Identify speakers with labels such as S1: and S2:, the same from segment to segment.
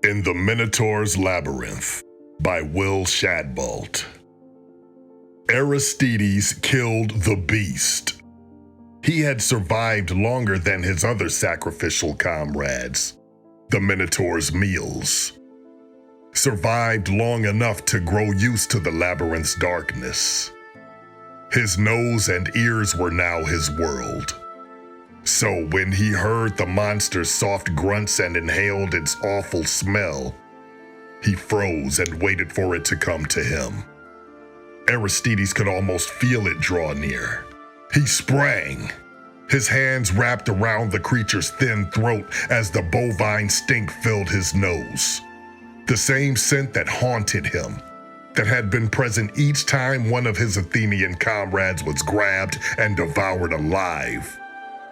S1: In the Minotaur's Labyrinth by Shadbolt. Aristides killed the beast. He had survived longer than his other sacrificial comrades, the Minotaur's meals. Survived long enough to grow used to the labyrinth's darkness. His nose and ears were now his world. So when he heard the monster's soft grunts and inhaled its awful smell, he froze and waited for it to come to him. Aristides could almost feel it draw near. He sprang, his hands wrapped around the creature's thin throat as the bovine stink filled his nose. The same scent that haunted him, that had been present each time one of his Athenian comrades was grabbed and devoured alive.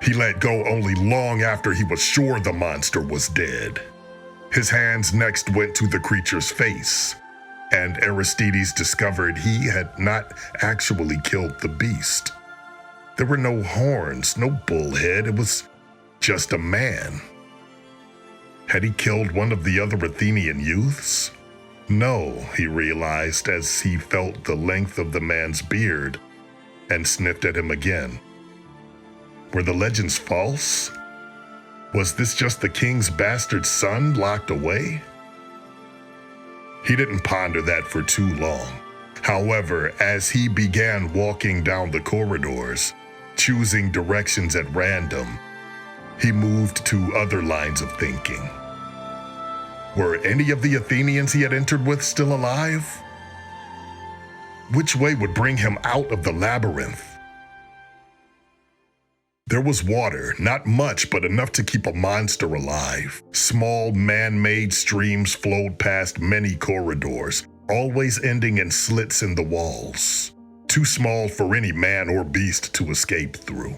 S1: He let go only long after he was sure the monster was dead. His hands next went to the creature's face, and Aristides discovered he had not actually killed the beast. There were no horns, no bullhead, it was just a man. Had he killed one of the other Athenian youths? No, he realized as he felt the length of the man's beard and sniffed at him again. Were the legends false? Was this just the king's bastard son locked away? He didn't ponder that for too long. However, as he began walking down the corridors, choosing directions at random, he moved to other lines of thinking. Were any of the Athenians he had entered with still alive? Which way would bring him out of the labyrinth? There was water, not much, but enough to keep a monster alive. Small, man-made streams flowed past many corridors, always ending in slits in the walls, too small for any man or beast to escape through.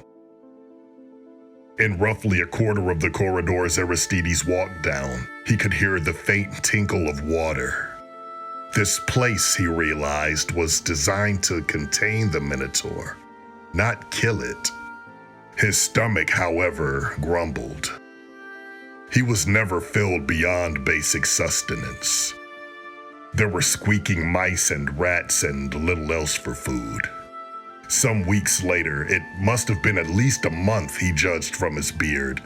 S1: In roughly a quarter of the corridors Aristides walked down, he could hear the faint tinkle of water. This place, he realized, was designed to contain the Minotaur, not kill it. His stomach, however, grumbled. He was never filled beyond basic sustenance. There were squeaking mice and rats and little else for food. Some weeks later, it must have been at least a month, he judged from his beard,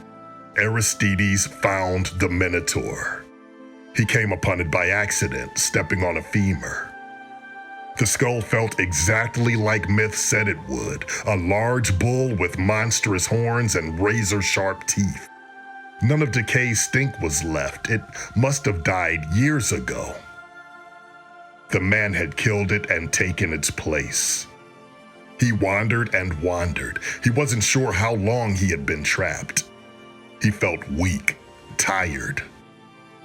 S1: Aristides found the Minotaur. He came upon it by accident, stepping on a femur. The skull felt exactly like myth said it would, a large bull with monstrous horns and razor-sharp teeth. None of Decay's stink was left. It must have died years ago. The man had killed it and taken its place. He wandered and wandered. He wasn't sure how long he had been trapped. He felt weak, tired.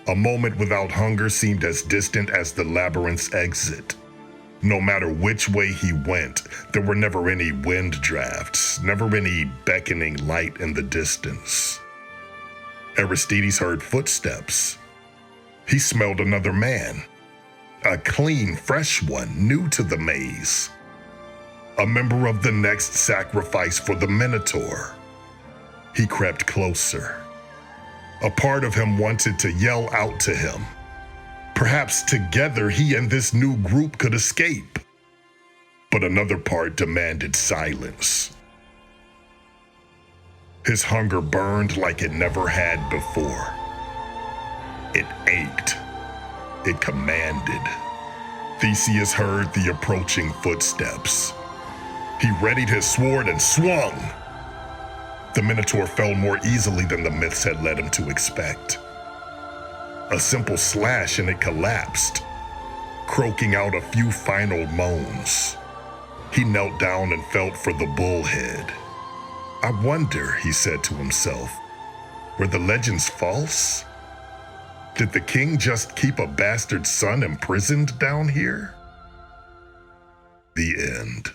S1: A moment without hunger seemed as distant as the labyrinth's exit. No matter which way he went, there were never any wind drafts, never any beckoning light in the distance. Aristides heard footsteps. He smelled another man, a clean, fresh one, new to the maze. A member of the next sacrifice for the Minotaur. He crept closer. A part of him wanted to yell out to him. Perhaps together he and this new group could escape. But another part demanded silence. His hunger burned like it never had before. It ached. It commanded. Theseus heard the approaching footsteps. He readied his sword and swung. The Minotaur fell more easily than the myths had led him to expect. A simple slash and it collapsed, croaking out a few final moans. He knelt down and felt for the bullhead. I wonder, he said to himself, were the legends false? Did the king just keep a bastard son imprisoned down here? The end.